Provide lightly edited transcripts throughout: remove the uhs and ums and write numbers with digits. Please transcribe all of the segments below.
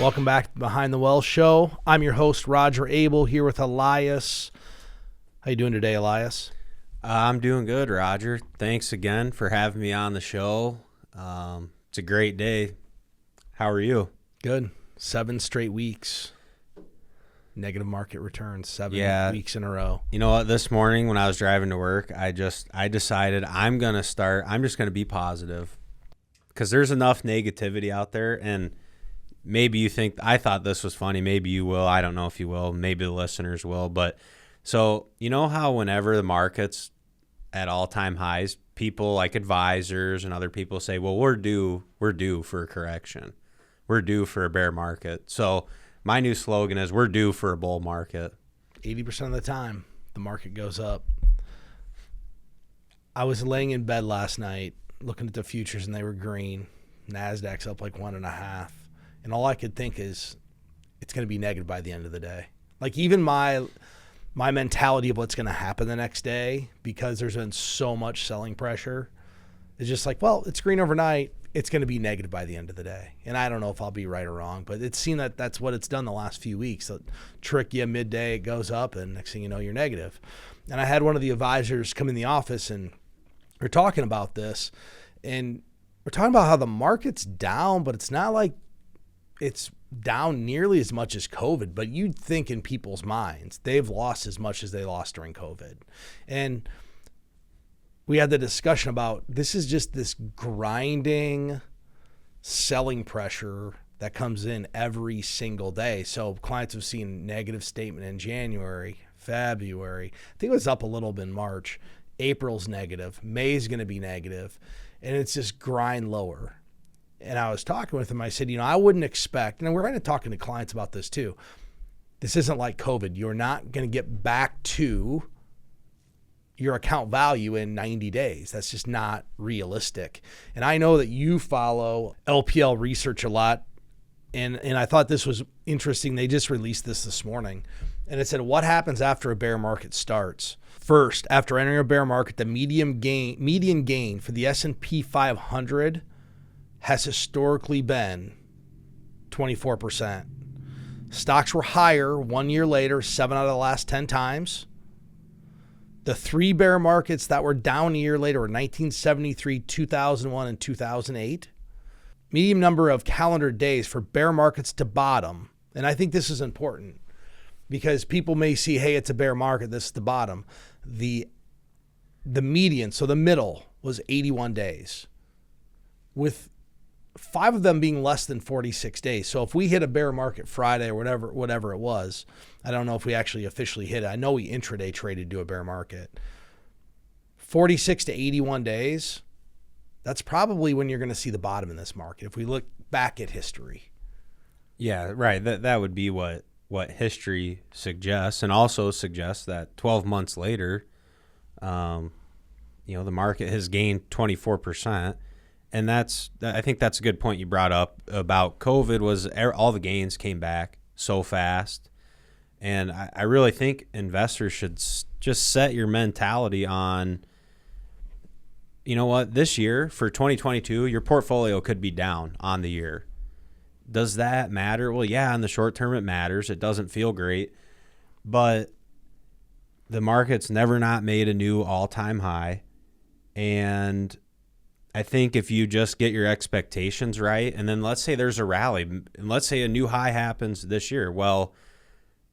Welcome back to Behind the Well Show. I'm your host, Roger Abel, here with Elias. How you doing today, Elias? I'm doing good, Roger. Thanks again for having me on the show. It's a great day. How are you? Good. 7 straight weeks. Negative market returns, 7 weeks in a row. You know what? This morning when I was driving to work, I decided I'm just going to be positive because there's enough negativity out there. And maybe you think I thought this was funny. Maybe you will. I don't know if you will. Maybe the listeners will. But so you know how whenever the market's at all-time highs, people like advisors and other people say, well, we're due for a correction. We're due for a bear market. So my new slogan is we're due for a bull market. 80% of the time, the market goes up. I was laying in bed last night looking at the futures, and they were green. NASDAQ's up like 1.5. And all I could think is it's going to be negative by the end of the day. Like even my mentality of what's going to happen the next day, because there's been so much selling pressure, is just like, well, it's green overnight. It's going to be negative by the end of the day. And I don't know if I'll be right or wrong, but it's seen that that's what it's done the last few weeks. So trick you midday, it goes up, and next thing you know, you're negative. And I had one of the advisors come in the office, and we're talking about this, and we're talking about how the market's down, but it's not like it's down nearly as much as COVID, but you'd think in people's minds, they've lost as much as they lost during COVID. And we had the discussion about this is just this grinding selling pressure that comes in every single day. So clients have seen negative statement in January, February. I think it was up a little bit in March. April's negative. May's going to be negative. And it's just grind lower. And I was talking with him. I said, I wouldn't expect, and we're going to talking to clients about this too. This isn't like COVID. You're not going to get back to your account value in 90 days. That's just not realistic. And I know that you follow LPL research a lot. And I thought this was interesting. They just released this morning. And it said, what happens after a bear market starts? First, after entering a bear market, the median gain for the S&P 500 has historically been 24%. Stocks were higher 1 year later, 7 out of the last 10 times. The 3 bear markets that were down a year later were 1973, 2001, and 2008. Median number of calendar days for bear markets to bottom. And I think this is important because people may see, hey, it's a bear market, this is the bottom. The median, so the middle, was 81 days, with 5 of them being less than 46 days. So if we hit a bear market Friday or whatever it was, I don't know if we actually officially hit it. I know we intraday traded to a bear market. 46 to 81 days, that's probably when you're going to see the bottom in this market if we look back at history. Yeah, right. That would be what history suggests, and also suggests that 12 months later, the market has gained 24%. And I think that's a good point you brought up about COVID was all the gains came back so fast. And I really think investors should just set your mentality on, you know what, this year for 2022, your portfolio could be down on the year. Does that matter? Well, yeah, in the short term it matters. It doesn't feel great. But the market's never not made a new all-time high. And I think if you just get your expectations right, and then let's say there's a rally, and let's say a new high happens this year, well,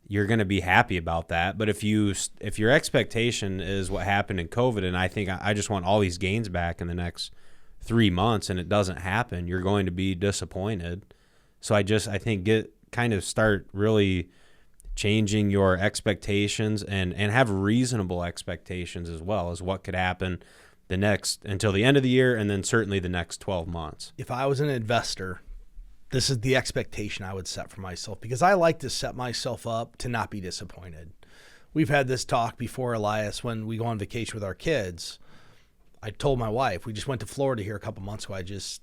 you're going to be happy about that. But if your expectation is what happened in COVID, and I think I just want all these gains back in the next 3 months, and it doesn't happen, you're going to be disappointed. So I think start really changing your expectations and have reasonable expectations as well as what could happen until the end of the year, and then certainly the next 12 months. If I was an investor, this is the expectation I would set for myself, because I like to set myself up to not be disappointed. We've had this talk before, Elias, when we go on vacation with our kids. I told my wife, we just went to Florida here a couple months ago, I just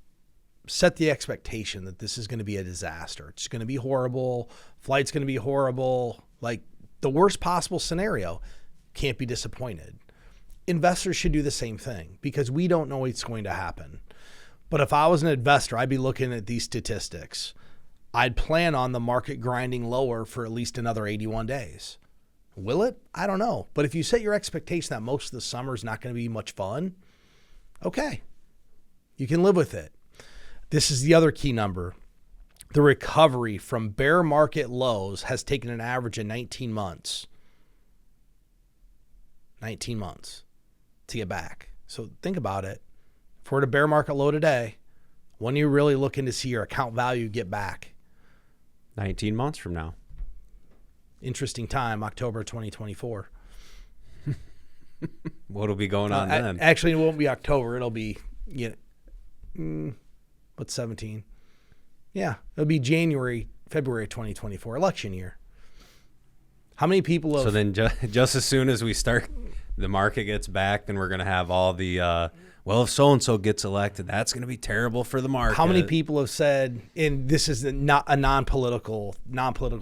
set the expectation that this is going to be a disaster. It's going to be horrible. Flight's going to be horrible. Like the worst possible scenario. Can't be disappointed. Investors should do the same thing because we don't know what's going to happen. But if I was an investor, I'd be looking at these statistics. I'd plan on the market grinding lower for at least another 81 days. Will it? I don't know. But if you set your expectation that most of the summer is not going to be much fun, okay, you can live with it. This is the other key number. The recovery from bear market lows has taken an average of 19 months. 19 months to get back. So think about it. If we're at a bear market low today, when are you really looking to see your account value get back? 19 months from now. Interesting time, October 2024. What'll be going on then? Actually, it won't be October. It'll be, what's 17? Yeah, it'll be February 2024, election year. How many people have... So then just as soon as we start, the market gets back, then we're going to have all the, if so-and-so gets elected, that's going to be terrible for the market. How many people have said, and this is not a non-political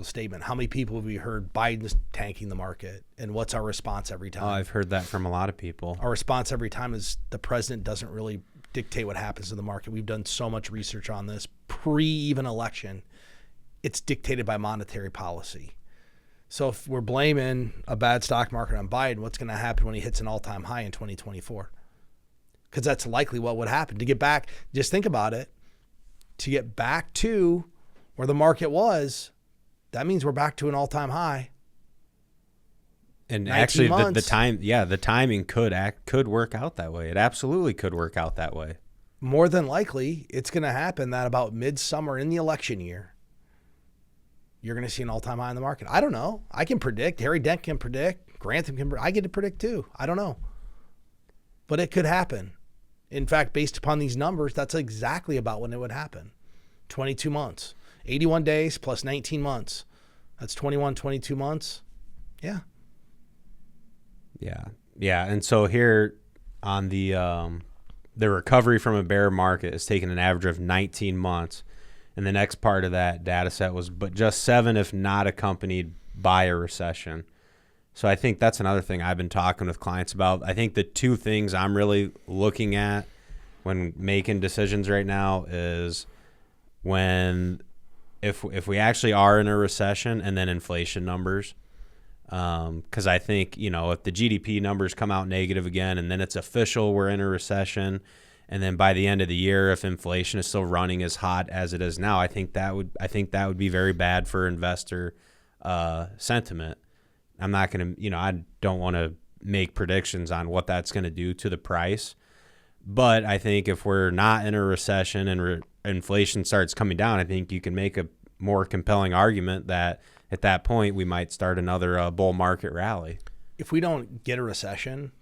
statement, how many people have we heard Biden's tanking the market? And what's our response every time? Oh, I've heard that from a lot of people. Our response every time is the president doesn't really dictate what happens to the market. We've done so much research on this pre-even election. It's dictated by monetary policy. So if we're blaming a bad stock market on Biden, what's going to happen when he hits an all-time high in 2024? Because that's likely what would happen. To get back, just think about it, to get back to where the market was, that means we're back to an all-time high. And actually the timing could work out that way. It absolutely could work out that way. More than likely, it's going to happen that about midsummer in the election year, you're going to see an all-time high in the market. I don't know. I can predict. Harry Dent can predict. Grantham can predict. I get to predict too. I don't know. But it could happen. In fact, based upon these numbers, that's exactly about when it would happen. 22 months. 81 days plus 19 months. That's 22 months. Yeah. Yeah. Yeah. And so here on the recovery from a bear market is taking an average of 19 months. And the next part of that data set was, but just 7 if not accompanied by a recession. So I think that's another thing I've been talking with clients about. I think the two things I'm really looking at when making decisions right now is if we actually are in a recession, and then inflation numbers. Because I think, if the GDP numbers come out negative again and then it's official we're in a recession, and then by the end of the year, if inflation is still running as hot as it is now, I think that would be very bad for investor sentiment. I'm not going to, I don't want to make predictions on what that's going to do to the price. But I think if we're not in a recession and inflation starts coming down, I think you can make a more compelling argument that at that point we might start another bull market rally. If we don't get a recession,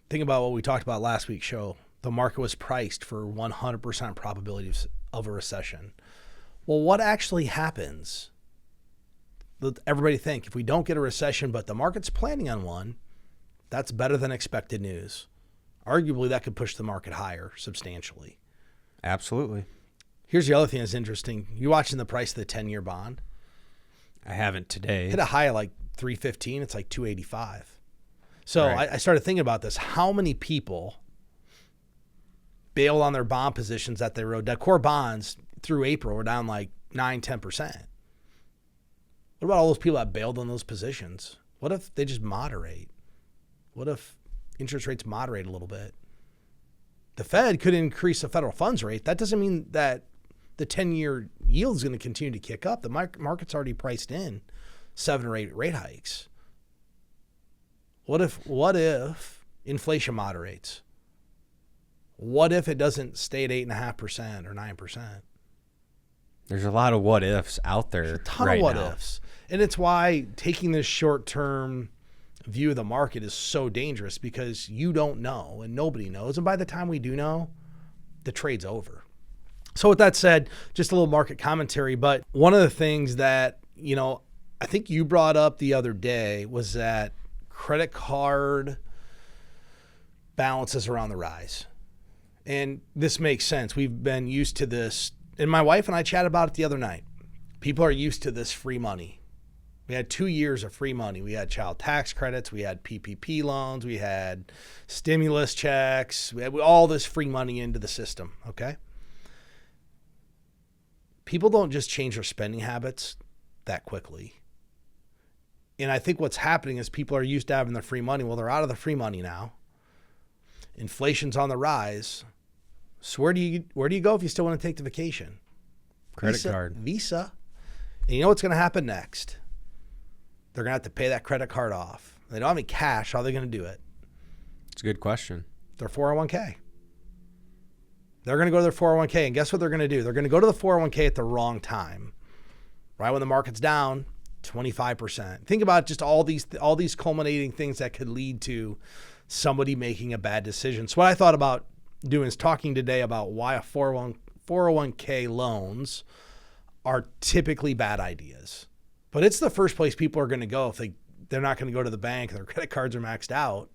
think about what we talked about last week's show. The market was priced for 100% probabilities of a recession. Well, what actually happens? Let everybody think, if we don't get a recession, but the market's planning on one, that's better than expected news. Arguably, that could push the market higher substantially. Absolutely. Here's the other thing that's interesting. You watching the price of the 10-year bond? I haven't today. Hit a high of like 315. It's like 285. So right. I started thinking about this. How many people bailed on their bond positions that they rode? That core bonds through April were down like 9-10%. What about all those people that bailed on those positions? What if they just moderate? What if interest rates moderate a little bit? The Fed could increase the federal funds rate. That doesn't mean that the 10-year yield is going to continue to kick up. The market's already priced in 7 or 8 rate hikes. What if inflation moderates? What if it doesn't stay at 8.5% or 9%? There's a lot of what ifs out there. There's a ton of what ifs. And it's why taking this short-term view of the market is so dangerous, because you don't know and nobody knows. And by the time we do know, the trade's over. So with that said, just a little market commentary. But one of the things that, I think you brought up the other day was that credit card balances are on the rise. And this makes sense. We've been used to this. And my wife and I chatted about it the other night. People are used to this free money. We had 2 years of free money. We had child tax credits. We had PPP loans. We had stimulus checks. We had all this free money into the system, okay? people don't just change their spending habits that quickly. And I think what's happening is people are used to having their free money. Well, they're out of the free money now. Inflation's on the rise. So where do you go if you still want to take the vacation? Credit card. Visa. And you know what's going to happen next? They're going to have to pay that credit card off. They don't have any cash. How are they going to do it? It's a good question. Their 401k. They're going to go to their 401k, and guess what they're going to do? They're going to go to the 401k at the wrong time. Right when the market's down 25%. Think about just all these culminating things that could lead to somebody making a bad decision. So what I thought about doing is talking today about why 401k loans are typically bad ideas. But it's the first place people are going to go if they're not going to go to the bank and their credit cards are maxed out.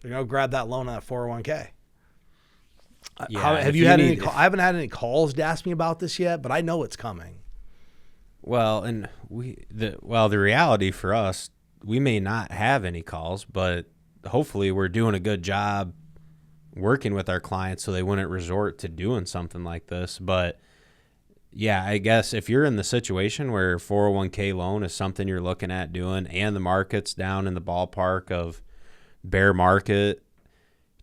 They're going to grab that loan on that 401k. Yeah, have you had any? I haven't had any calls to ask me about this yet, but I know it's coming. Well, and the reality for us, we may not have any calls, but hopefully we're doing a good job working with our clients so they wouldn't resort to doing something like this. But yeah, I guess if you're in the situation where 401k loan is something you're looking at doing and the market's down in the ballpark of bear market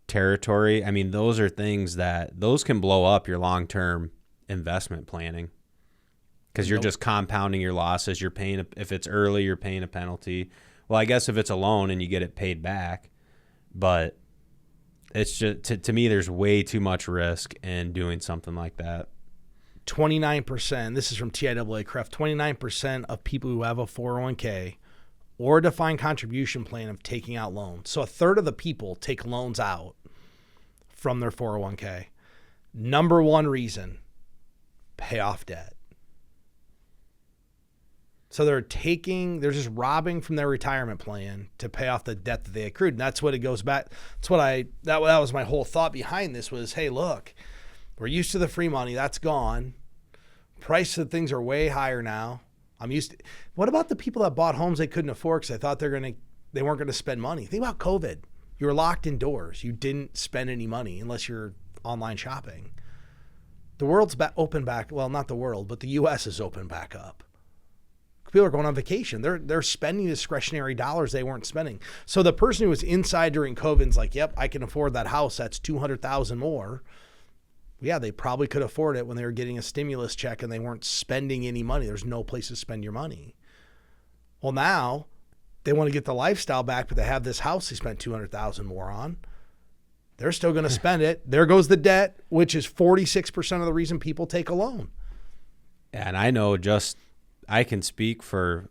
territory, I mean, those are things those can blow up your long-term investment planning because you're just compounding your losses. You're paying, if it's early, you're paying a penalty. Well, I guess if it's a loan and you get it paid back, but it's just, to me, there's way too much risk in doing something like that. 29%, this is from TIAA-CREF, 29% of people who have a 401k or a defined contribution plan of taking out loans. So a third of the people take loans out from their 401k. Number one reason, pay off debt. So they're just robbing from their retirement plan to pay off the debt that they accrued. And that's what it goes back. That was my whole thought behind this was, hey, look, we're used to the free money. That's gone. Price of things are way higher now. What about the people that bought homes they couldn't afford because they thought they weren't going to spend money? Think about COVID. You were locked indoors. You didn't spend any money unless you're online shopping. The world's open back. Well, not the world, but the U.S. is open back up. People are going on vacation. They're spending discretionary dollars they weren't spending. So the person who was inside during COVID is like, yep, I can afford that house. That's $200,000 more. Yeah, they probably could afford it when they were getting a stimulus check and they weren't spending any money. There's no place to spend your money. Well, now they want to get the lifestyle back, but they have this house they spent $200,000 more on. They're still going to spend it. There goes the debt, which is 46% of the reason people take a loan. And I know I can speak for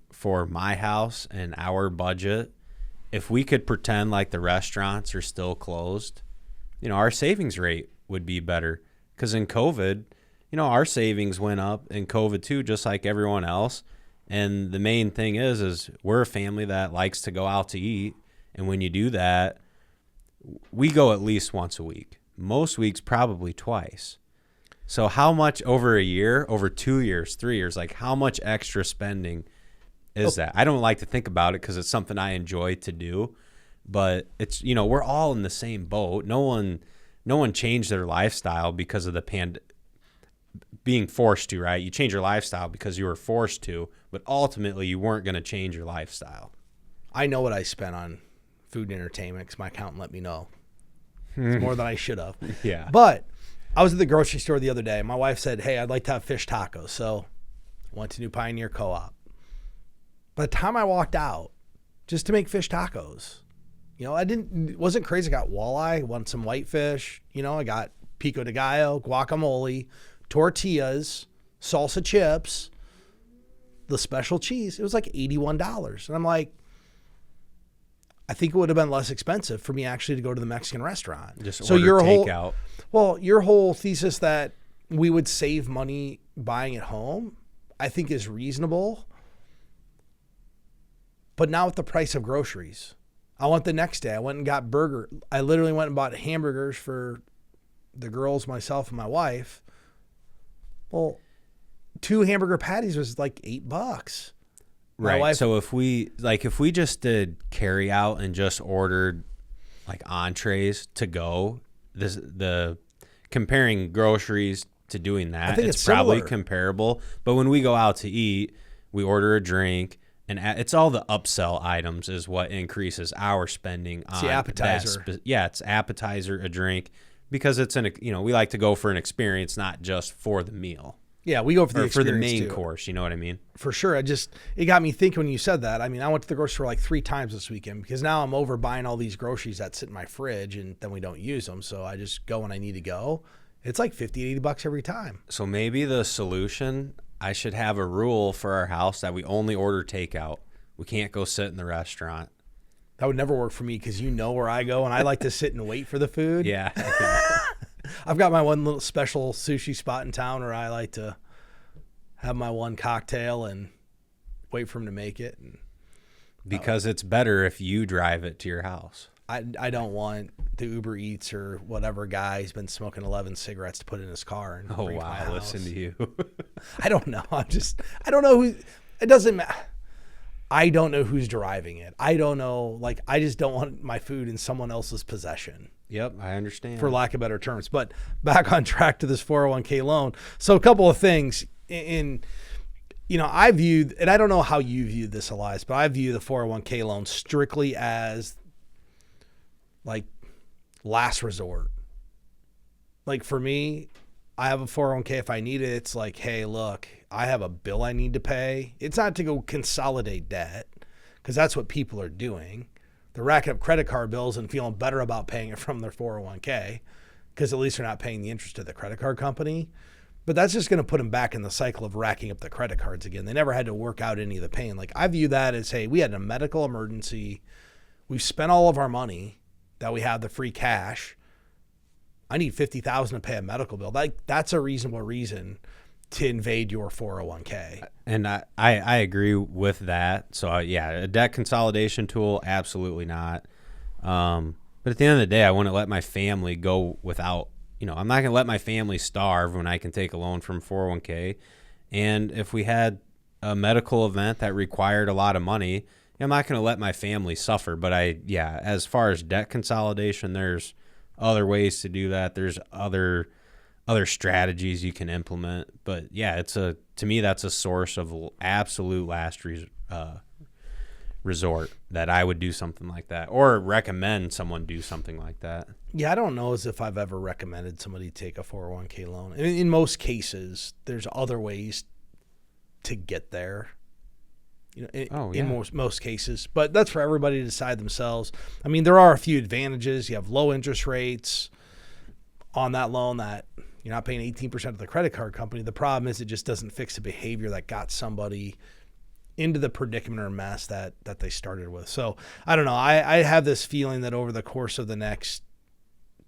my house and our budget. If we could pretend like the restaurants are still closed, our savings rate would be better. Because in COVID, our savings went up in COVID too, just like everyone else. And the main thing is we're a family that likes to go out to eat. And when you do that, we go at least once a week. Most weeks, probably twice. So how much over a year, over 2 years, 3 years, like how much extra spending is that? I don't like to think about it because it's something I enjoy to do. But it's, we're all in the same boat. No one changed their lifestyle because of the being forced to, right? You change your lifestyle because you were forced to, but ultimately you weren't going to change your lifestyle. I know what I spent on food and entertainment because my accountant let me know. It's more than I should have. Yeah. But I was at the grocery store the other day. My wife said, hey, I'd like to have fish tacos. So I went to New Pioneer Co-op. By the time I walked out, just to make fish tacos, wasn't crazy. I got walleye, wanted some whitefish. I got pico de gallo, guacamole, tortillas, salsa chips, the special cheese. It was like $81. And I'm like, I think it would have been less expensive for me actually to go to the Mexican restaurant. Just order takeout. Your whole thesis that we would save money buying at home, I think is reasonable. But now with the price of groceries, I went the next day. I went and got burger. I literally went and bought hamburgers for the girls, myself, and my wife. Well, 2 hamburger patties was like $8. Right. So if we just did carry out and just ordered like entrees to go, the comparing groceries to doing that. I think it's probably similar. comparable. But when we go out to eat, we order a drink, and it's all the upsell items is what increases our spending on the appetizer. It's appetizer, a drink, because it's we like to go for an experience, not just for the meal. Yeah, we go for the for the experience main too. course. You know what I mean? For sure. It got me thinking when you said that. I mean, I went to the grocery store like 3 times this weekend because now I'm over buying all these groceries that sit in my fridge and then we don't use them. So I just go when I need to go. It's like $50, $80 every time. So maybe the solution, I should have a rule for our house that we only order takeout. We can't go sit in the restaurant. That would never work for me because you know where I go and I like to sit and wait for the food. Yeah. I've got my one little special sushi spot in town where I like to have my one cocktail and wait for him to make it. Because it's better if you drive it to your house. I don't want the Uber Eats or whatever guy who's been smoking 11 cigarettes to put in his car and bring it to my house. Listen to you. I don't know. I don't know who. It doesn't matter. I don't know who's driving it. I don't know. Like, I just don't want my food in someone else's possession. Yep, I understand. For lack of better terms. But back on track to this 401k loan. So a couple of things I viewed, and I don't know how you view this, Elias, but I view the 401k loan strictly as like last resort. Like for me, I have a 401k. If I need it, it's like, hey, look, I have a bill I need to pay. It's not to go consolidate debt because that's what people are doing. They're racking up credit card bills and feeling better about paying it from their 401k because at least they're not paying the interest to the credit card company. But that's just going to put them back in the cycle of racking up the credit cards again. They never had to work out any of the pain. Like I view that as, hey, we had a medical emergency. We've spent all of our money that we have the free cash. I need $50,000 to pay a medical bill. That's a reasonable reason to invade your 401k. And I agree with that. So a debt consolidation tool, absolutely not. But at the end of the day, I wouldn't let my family go without. I'm not going to let my family starve when I can take a loan from 401k. And if we had a medical event that required a lot of money, I'm not going to let my family suffer. But as far as debt consolidation, there's other ways to do that. There's other strategies you can implement. But to me, that's a source of absolute last resort that I would do something like that or recommend someone do something like that. Yeah, I don't know as if I've ever recommended somebody take a 401k loan. In most cases, there's other ways to get there. In most cases, but that's for everybody to decide themselves. I mean, there are a few advantages. You have low interest rates on that loan that you're not paying 18% of the credit card company. The problem is it just doesn't fix the behavior that got somebody into the predicament or mess that they started with. So I don't know. I have this feeling that over the course of the next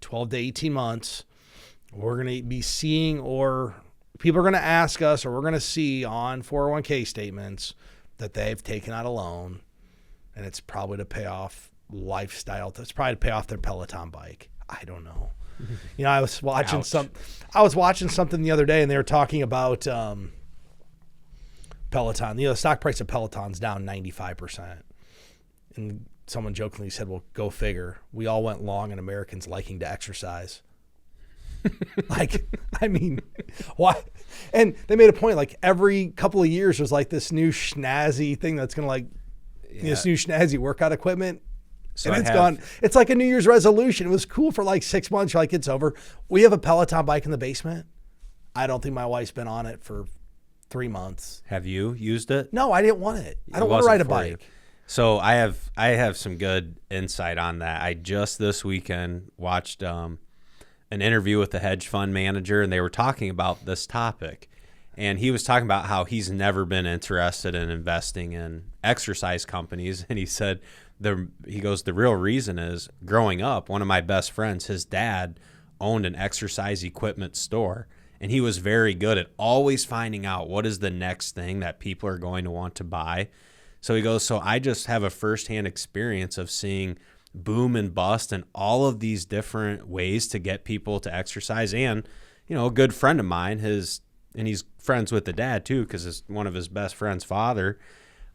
12 to 18 months, we're going to be seeing, or people are going to ask us, or we're going to see on 401k statements that they've taken out a loan, and it's probably to pay off lifestyle. It's probably to pay off their Peloton bike. I don't know. I was watching something the other day, and they were talking about Peloton. The stock price of Peloton's down 95%. And someone jokingly said, well, go figure. We all went long on Americans liking to exercise. Why? And they made a point, like every couple of years there's like this new schnazzy thing that's going to this new schnazzy workout equipment. So and it's gone. It's like a New Year's resolution. It was cool for like 6 months. You're like, it's over. We have a Peloton bike in the basement. I don't think my wife's been on it for 3 months. Have you used it? No, I didn't want it. I don't want to ride a bike. So I have some good insight on that. I just this weekend watched an interview with the hedge fund manager, and they were talking about this topic. And he was talking about how he's never been interested in investing in exercise companies. And he said, the real reason is growing up, one of my best friends, his dad owned an exercise equipment store. And he was very good at always finding out what is the next thing that people are going to want to buy. So he goes, so I just have a firsthand experience of seeing boom and bust and all of these different ways to get people to exercise. And, a good friend of mine, and he's friends with the dad too, because it's one of his best friend's father.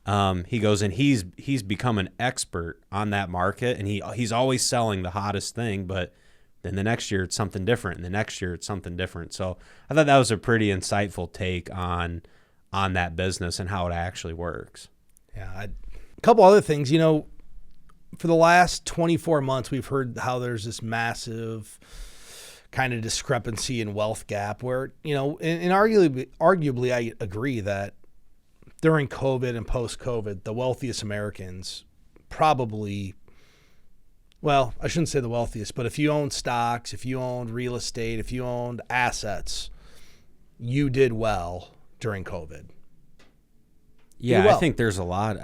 He goes, and he's become an expert on that market, and he's always selling the hottest thing. But Then the next year it's something different, and the next year it's something different. So I thought that was a pretty insightful take on that business and how it actually works. Yeah. A couple other things, for the last 24 months, we've heard how there's this massive kind of discrepancy in wealth gap where, and arguably I agree that during COVID and post-COVID, the wealthiest Americans probably, well, I shouldn't say the wealthiest, but if you own stocks, if you owned real estate, if you owned assets, you did well during COVID. Yeah, I think there's a lot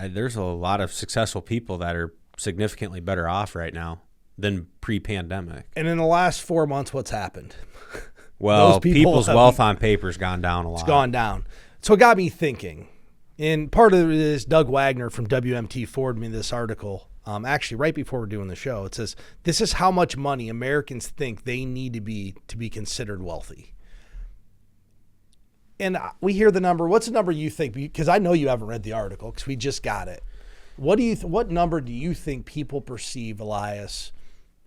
of successful people that are significantly better off right now than pre-pandemic. And in the last 4 months, what's happened? Well, people's wealth on paper's gone down a lot. It's gone down. So it got me thinking. And part of it is Doug Wagner from WMT forwarded me this article. Actually, right before we're doing the show, it says, this is how much money Americans think they need to be considered wealthy. And we hear the number. What's the number you think? Because I know you haven't read the article because we just got it. What number do you think people perceive, Elias,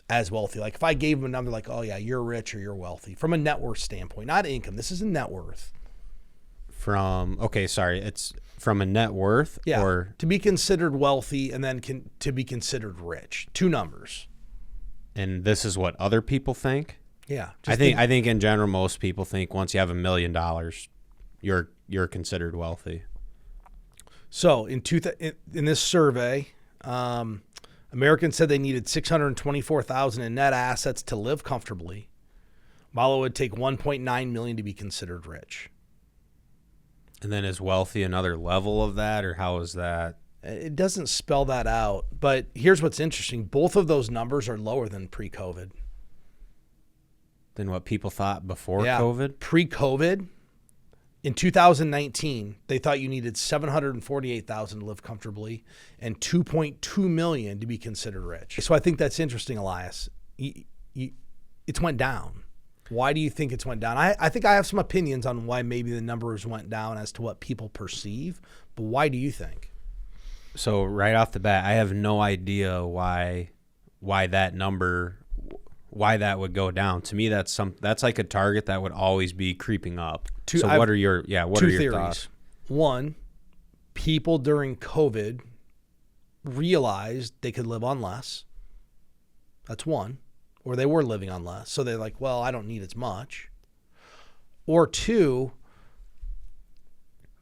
as wealthy? Like if I gave them a number like, oh yeah, you're rich or you're wealthy from a net worth standpoint, not income. This is a net worth. It's from a net worth, yeah, or to be considered wealthy and then to be considered rich. Two numbers. And this is what other people think. Yeah, I think in general most people think once you have $1 million, you're considered wealthy. So in this survey, Americans said they needed $624,000 in net assets to live comfortably, while it would take $1.9 million to be considered rich. And then is wealthy another level of that, or how is that? It doesn't spell that out, but here's what's interesting. Both of those numbers are lower than pre-COVID. Than what people thought before COVID? Pre-COVID, in 2019, they thought you needed $748,000 to live comfortably and $2.2 million to be considered rich. So I think that's interesting, Elias. It's went down. Why do you think it's went down? I think I have some opinions on why maybe the numbers went down as to what people perceive, but why do you think? So right off the bat, I have no idea why that number, why that would go down. To me, that's like a target that would always be creeping up. What are your theories. Thoughts? One, people during COVID realized they could live on less. That's one. Or they were living on less. So they're like, well, I don't need as much. Or two,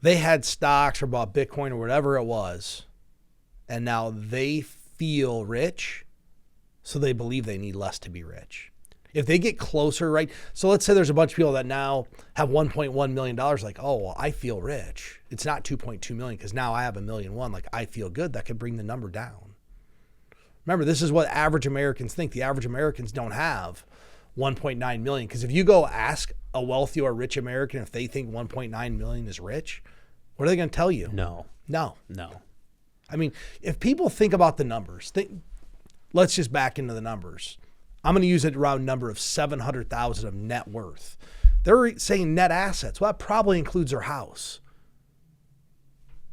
they had stocks or bought Bitcoin or whatever it was, and now they feel rich, so they believe they need less to be rich. If they get closer, right? So let's say there's a bunch of people that now have $1.1 million, like, oh, well, I feel rich. It's not $2.2 million because now I have $1.1 million. Like, I feel good. That could bring the number down. Remember, this is what average Americans think. The average Americans don't have 1.9 million. Because if you go ask a wealthy or rich American if they think 1.9 million is rich, what are they going to tell you? No. I mean, if people think about the numbers, let's just back into the numbers. I'm going to use a round number of 700,000 of net worth. They're saying net assets. Well, that probably includes their house.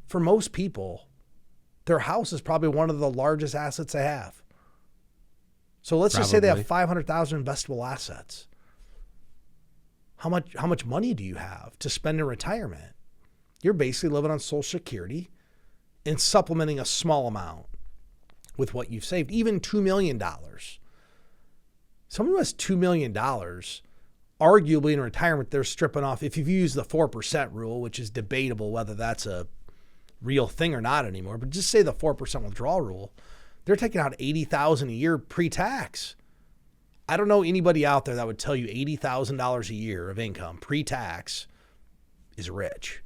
For most people, their house is probably one of the largest assets they have. So let's just say they have 500,000 investable assets. How much money do you have to spend in retirement? You're basically living on Social Security and supplementing a small amount with what you've saved, even $2 million. Someone who has $2 million, arguably in retirement, they're stripping off, if you use the 4% rule, which is debatable whether that's a real thing or not anymore, but just say the 4% withdrawal rule, they're taking out $80,000 a year pre-tax. I don't know anybody out there that would tell you $80,000 a year of income pre-tax is rich.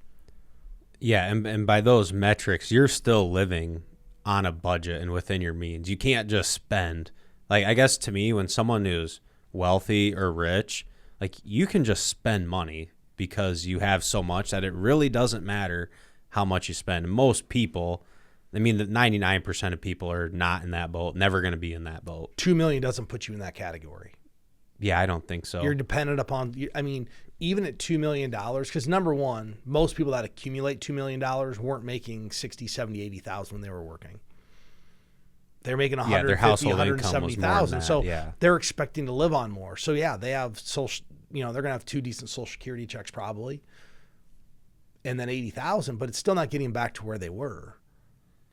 Yeah, and by those metrics, you're still living on a budget and within your means. You can't just spend. Like, I guess to me, when someone who's wealthy or rich, like, you can just spend money because you have so much that it really doesn't matter how much you spend. Most people, I mean, the 99% of people are not in that boat, never going to be in that boat. $2 million doesn't put you in that category. Yeah, I don't think so. You're dependent upon, I mean, even at $2 million, because number one, most people that accumulate $2 million weren't making 60, 70, 80,000 when they were working. They're making their 150, household income was more than 170,000. that, So yeah. they're expecting to live on more. So yeah, they have social, they're going to have 2 decent Social Security checks probably. And then 80,000, but it's still not getting back to where they were.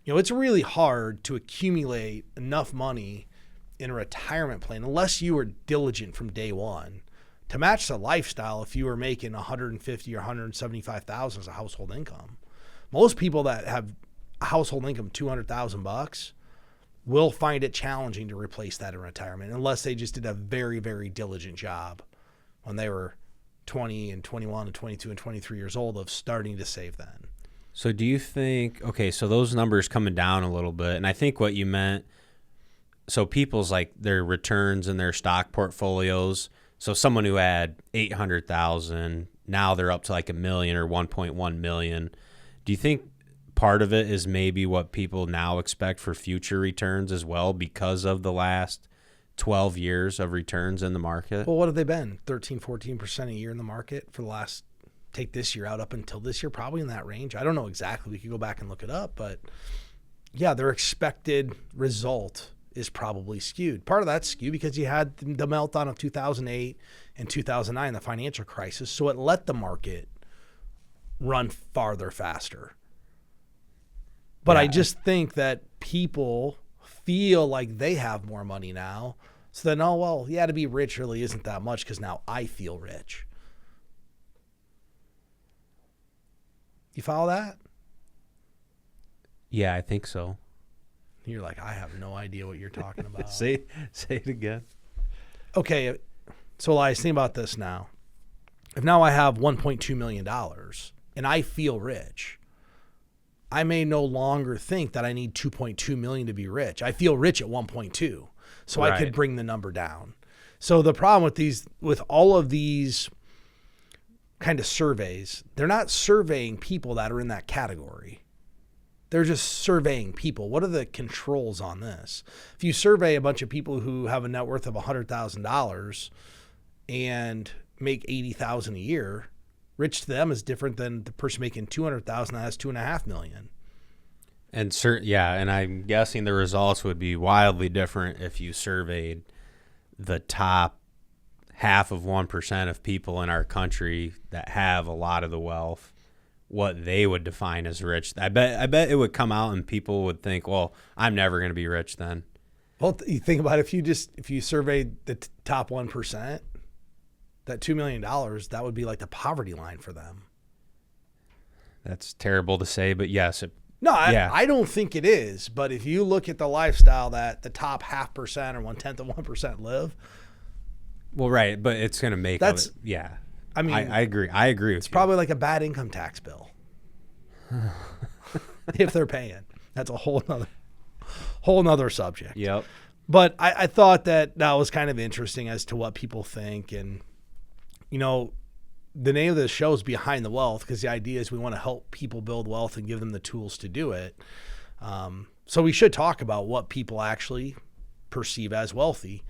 It's really hard to accumulate enough money in a retirement plan unless you were diligent from day one to match the lifestyle. If you were making 150 or 175,000 as a household income, most people that have a household income $200,000 will find it challenging to replace that in retirement unless they just did a very, very diligent job when they were 20 and 21 and 22 and 23 years old of starting to save then. So do you think, okay, so those numbers coming down a little bit, and I think what you meant, so people's like their returns in their stock portfolios, so someone who had 800,000, now they're up to like $1 million or 1.1 million. Do you think part of it is maybe what people now expect for future returns as well because of the last 12 years of returns in the market? Well, what have they been? 13, 14% a year in the market for the last, take this year out up until this year, probably in that range. I don't know exactly. We could go back and look it up, but yeah, their expected result is probably skewed. Part of that's skewed because you had the meltdown of 2008 and 2009, the financial crisis. So it let the market run farther, faster. But yeah. I just think that people feel like they have more money now. So then, to be rich really isn't that much because now I feel rich. You follow that? Yeah, I think so. You're like, I have no idea what you're talking about. Say it again. Okay, so Elias, think about this now. If now I have $1.2 million and I feel rich, I may no longer think that I need $2.2 million to be rich. I feel rich at 1.2, so right. I could bring the number down. So the problem with all of these kind of surveys, they're not surveying people that are in that category. They're just surveying people. What are the controls on this? If you survey a bunch of people who have a net worth of $100,000 and make $80,000 a year, rich to them is different than the person making $200,000 that has $2.5 million. And and I'm guessing the results would be wildly different if you surveyed the top 0.5% of people in our country that have a lot of the wealth, what they would define as rich. I bet it would come out and people would think, well, I'm never going to be rich then. Well, you think about it, if you surveyed the top 1%, that $2 million, that would be like the poverty line for them. That's terrible to say, but yes. I don't think it is. But if you look at the lifestyle that the top 0.5% or 0.1% live. Well, right, but it's going to make that's. Yeah. I mean, I agree. I agree with you. It's probably like a bad income tax bill. If they're paying. That's a whole nother subject. Yep. But I thought that was kind of interesting as to what people think. And, the name of this show is Behind the Wealth because the idea is we want to help people build wealth and give them the tools to do it. So we should talk about what people actually perceive as wealthy.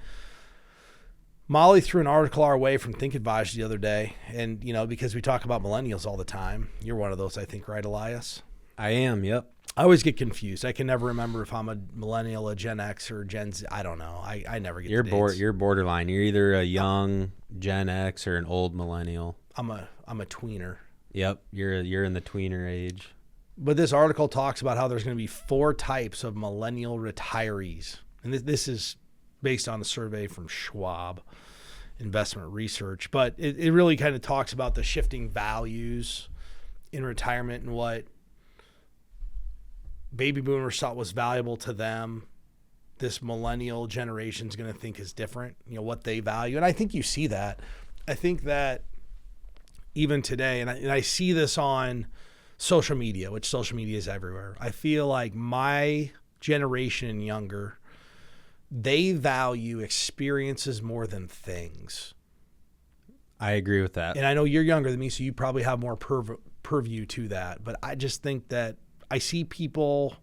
Molly threw an article our way from Think Advisor the other day. And, because we talk about millennials all the time, you're one of those, I think, right, Elias? I am, yep. I always get confused. I can never remember if I'm a millennial, a Gen X, or Gen Z. I don't know. I never get the dates. You're borderline. You're either a young Gen X or an old millennial. I'm a tweener. Yep, you're in the tweener age. But this article talks about how there's going to be 4 types of millennial retirees. And this is based on a survey from Schwab Investment Research. But it really kind of talks about the shifting values in retirement and what baby boomers thought was valuable to them. This millennial generation is going to think is different, what they value. And I think you see that. I think that even today, and I see this on social media, which social media is everywhere. I feel like my generation and younger, they value experiences more than things. I agree with that. And I know you're younger than me, so you probably have more purview to that. But I just think that I see people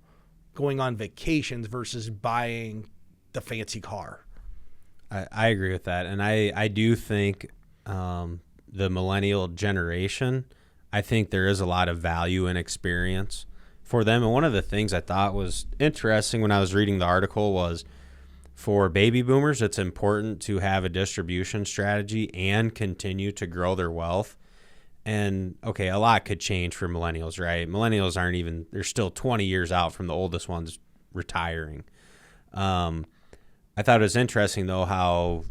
going on vacations versus buying the fancy car. I agree with that. And I do think the millennial generation, I think there is a lot of value in experience for them. And one of the things I thought was interesting when I was reading the article was for baby boomers, it's important to have a distribution strategy and continue to grow their wealth. And, okay, a lot could change for millennials, right? Millennials aren't even – they're still 20 years out from the oldest ones retiring. I thought it was interesting, though, how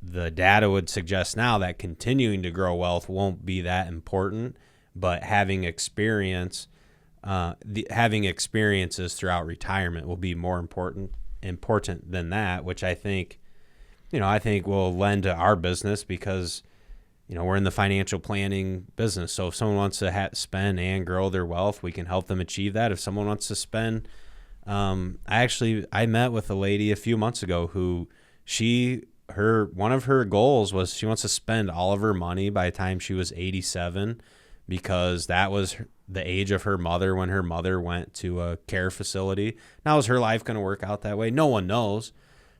the data would suggest now that continuing to grow wealth won't be that important, but having experiences throughout retirement will be more important than that, which I think will lend to our business because – we're in the financial planning business. So if someone wants to spend and grow their wealth, we can help them achieve that. If someone wants to spend, I met with a lady a few months ago who one of her goals was she wants to spend all of her money by the time she was 87, because that was the age of her mother when her mother went to a care facility. Now, is her life going to work out that way? No one knows,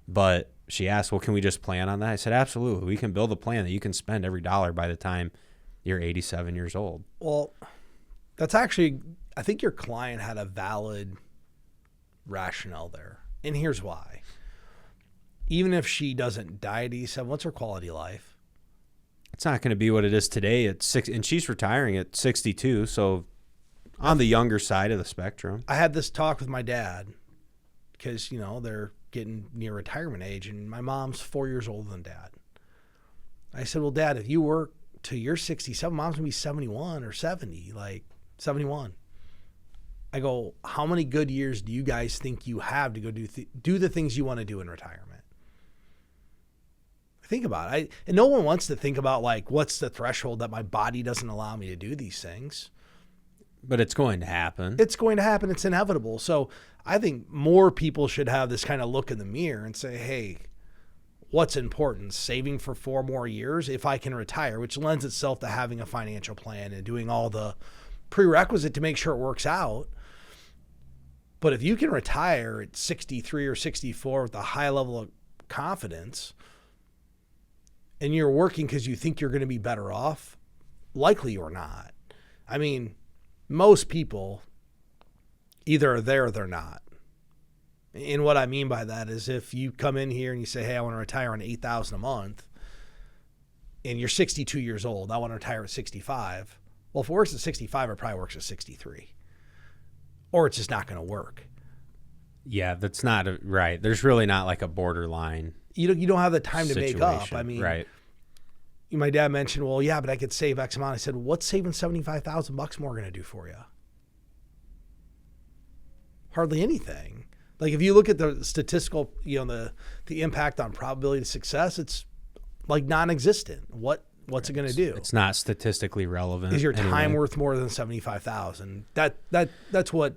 but she asked, well, can we just plan on that? I said, absolutely. We can build a plan that you can spend every dollar by the time you're 87 years old. Well, that's actually, I think your client had a valid rationale there. And here's why. Even if she doesn't die at 87, what's her quality of life? It's not going to be what it is today at 6, and she's retiring at 62, so on the younger side of the spectrum. I had this talk with my dad because, they're getting near retirement age, and my mom's 4 years older than Dad. I said, well, Dad, if you work till you're 67, Mom's going to be 71 or 70, like 71. I go, how many good years do you guys think you have to go do the things you want to do in retirement? Think about it. And no one wants to think about, like, what's the threshold that my body doesn't allow me to do these things. But it's going to happen. It's going to happen. It's inevitable. So I think more people should have this kind of look in the mirror and say, hey, what's important? Saving for 4 more years if I can retire, which lends itself to having a financial plan and doing all the prerequisite to make sure it works out. But if you can retire at 63 or 64 with a high level of confidence and you're working because you think you're going to be better off, likely you're not. I mean, most people either are there or they're not. And what I mean by that is if you come in here and you say, hey, I want to retire on $8,000 a month, and you're 62 years old, I want to retire at 65. Well, if it works at 65, it probably works at 63. Or it's just not going to work. Yeah, that's not right. There's really not like a borderline. You don't have the time to situation. make up. I mean, right. My dad mentioned, well, yeah, but I could save X amount. I said, what's saving $75,000 more going to do for you? Hardly anything. Like if you look at the statistical, the impact on probability of success, it's like non-existent. What's it going to do? It's not statistically relevant. Is your time worth more than $75,000? That's what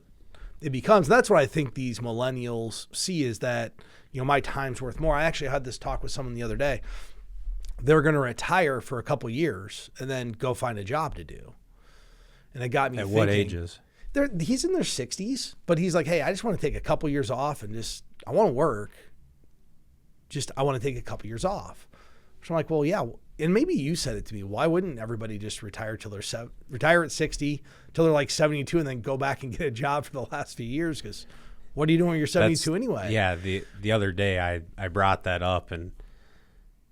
it becomes. That's what I think these millennials see is that, my time's worth more. I actually had this talk with someone the other day. They're going to retire for a couple years and then go find a job to do. And it got me thinking. At what ages? He's in their 60s, but he's like, hey, I just want to take a couple years off and I want to work. I want to take a couple years off. So I'm like, well, yeah. And maybe you said it to me. Why wouldn't everybody just retire till they're retire at 60 till they're like 72 and then go back and get a job for the last few years? Because what are you doing when you're 72 anyway? Yeah. The other day I brought that up and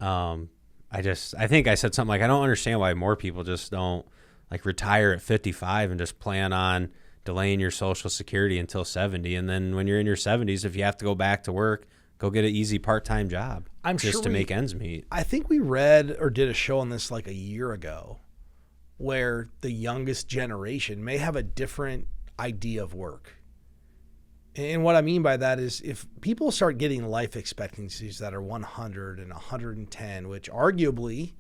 I think I said something like, I don't understand why more people just don't like retire at 55 and just plan on delaying your Social Security until 70. And then when you're in your 70s, if you have to go back to work, go get an easy part-time job to make ends meet. I think we read or did a show on this like a year ago where the youngest generation may have a different idea of work. And what I mean by that is if people start getting life expectancies that are 100 and 110, which arguably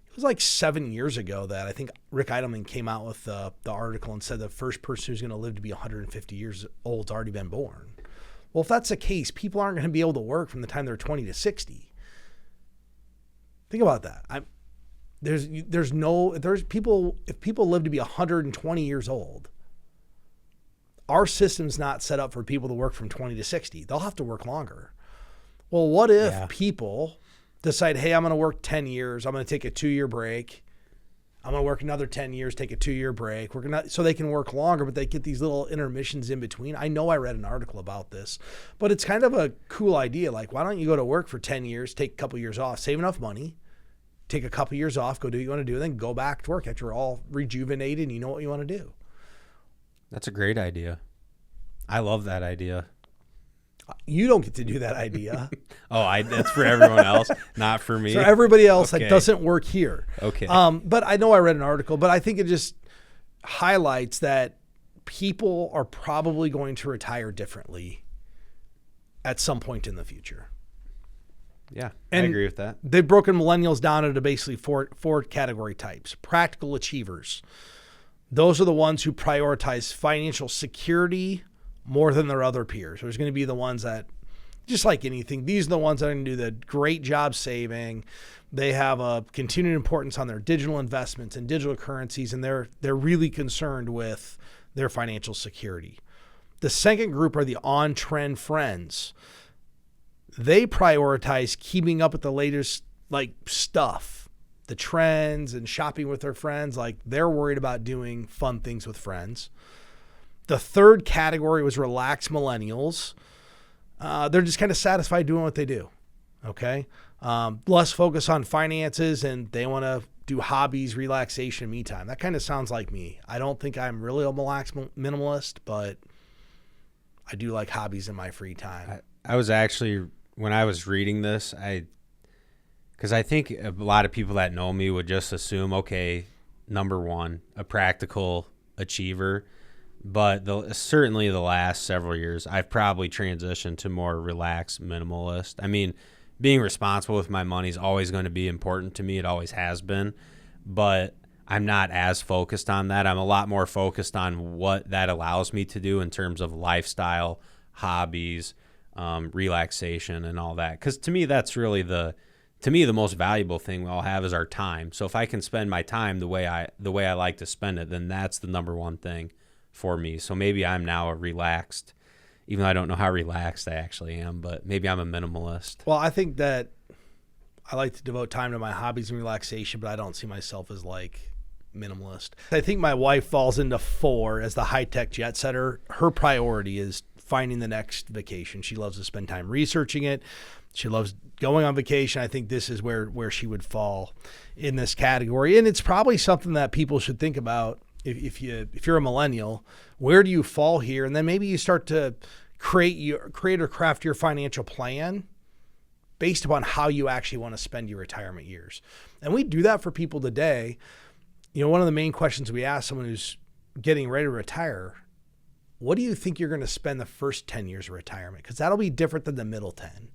it was like 7 years ago that I think Rick Eidelman came out with the article and said the first person who's going to live to be 150 years old has already been born. Well, if that's the case, people aren't going to be able to work from the time they're 20 to 60. Think about that. If people live to be 120 years old, our system's not set up for people to work from 20 to 60. They'll have to work longer. Well, what if people decide, hey, I'm going to work 10 years. I'm going to take a 2-year break. I'm going to work another 10 years, take a 2-year break. So they can work longer, but they get these little intermissions in between. I know I read an article about this, but it's kind of a cool idea. Like, why don't you go to work for 10 years, take a couple years off, save enough money, take a couple years off, go do what you want to do, and then go back to work after you're all rejuvenated and you know what you want to do. That's a great idea. I love that idea. You don't get to do that idea. That's for everyone else, not for me. For everybody else that doesn't work here. Okay. But I know I read an article, but I think it just highlights that people are probably going to retire differently at some point in the future. Yeah, and I agree with that. They've broken millennials down into basically four category types. Practical achievers. Those are the ones who prioritize financial security more than their other peers. There's going to be the ones that, just like anything, these are the ones that are going to do the great job saving. They have a continued importance on their digital investments and digital currencies, and they're really concerned with their financial security. The second group are the on-trend friends. They prioritize keeping up with the latest stuff, the trends and shopping with their friends. Like, they're worried about doing fun things with friends. The third category was relaxed millennials. They're just kind of satisfied doing what they do. Okay. Less focus on finances, and they want to do hobbies, relaxation, me time. That kind of sounds like me. I don't think I'm really a minimalist, but I do like hobbies in my free time. I was actually, when I was reading this, because I think a lot of people that know me would just assume, okay, number one, a practical achiever. But certainly the last several years, I've probably transitioned to more relaxed minimalist. I mean, being responsible with my money is always going to be important to me. It always has been. But I'm not as focused on that. I'm a lot more focused on what that allows me to do in terms of lifestyle, hobbies, relaxation, and all that. Because to me, that's really the most valuable thing we all have is our time. So if I can spend my time the way I like to spend it, then that's the number one thing for me. So maybe I'm now a relaxed, even though I don't know how relaxed I actually am, but maybe I'm a minimalist. Well, I think that I like to devote time to my hobbies and relaxation, but I don't see myself as minimalist. I think my wife falls into 4 as the high-tech jet setter. Her priority is finding the next vacation. She loves to spend time researching it. She loves going on vacation. I think this is where she would fall in this category. And it's probably something that people should think about. If you're a millennial, where do you fall here? And then maybe you start to create or craft your financial plan based upon how you actually want to spend your retirement years. And we do that for people today. One of the main questions we ask someone who's getting ready to retire, what do you think you're going to spend the first 10 years of retirement? Because that'll be different than the middle 10.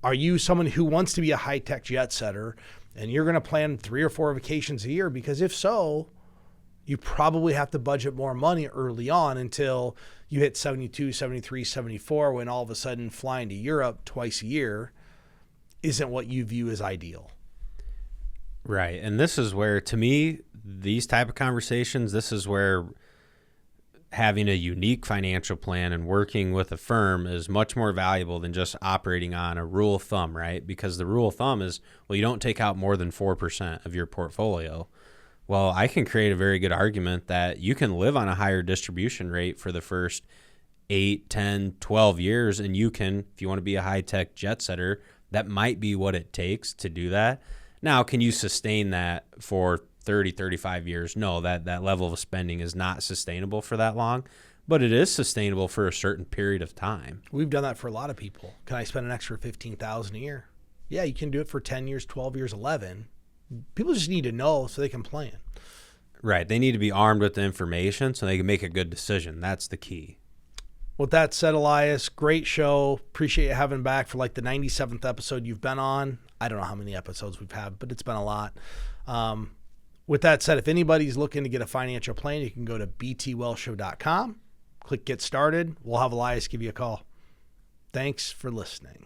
Are you someone who wants to be a high-tech jet setter and you're going to plan 3 or 4 vacations a year? Because if so, you probably have to budget more money early on until you hit 72, 73, 74, when all of a sudden flying to Europe twice a year isn't what you view as ideal. Right. And this is where, to me, these type of conversations, this is where having a unique financial plan and working with a firm is much more valuable than just operating on a rule of thumb, right? Because the rule of thumb is, well, you don't take out more than 4% of your portfolio. Well, I can create a very good argument that you can live on a higher distribution rate for the first 8, 10, 12 years, and you can, if you want to be a high-tech jet setter, that might be what it takes to do that. Now, can you sustain that for 30, 35 years? No, that level of spending is not sustainable for that long, but it is sustainable for a certain period of time. We've done that for a lot of people. Can I spend an extra $15,000 a year? Yeah, you can do it for 10 years, 12 years, 11. People just need to know so they can plan. Right. They need to be armed with the information so they can make a good decision. That's the key. With that said, Elias, great show. Appreciate you having back for the 97th episode you've been on. I don't know how many episodes we've had, but it's been a lot. With that said, if anybody's looking to get a financial plan, you can go to btwellshow.com, click Get Started. We'll have Elias give you a call. Thanks for listening.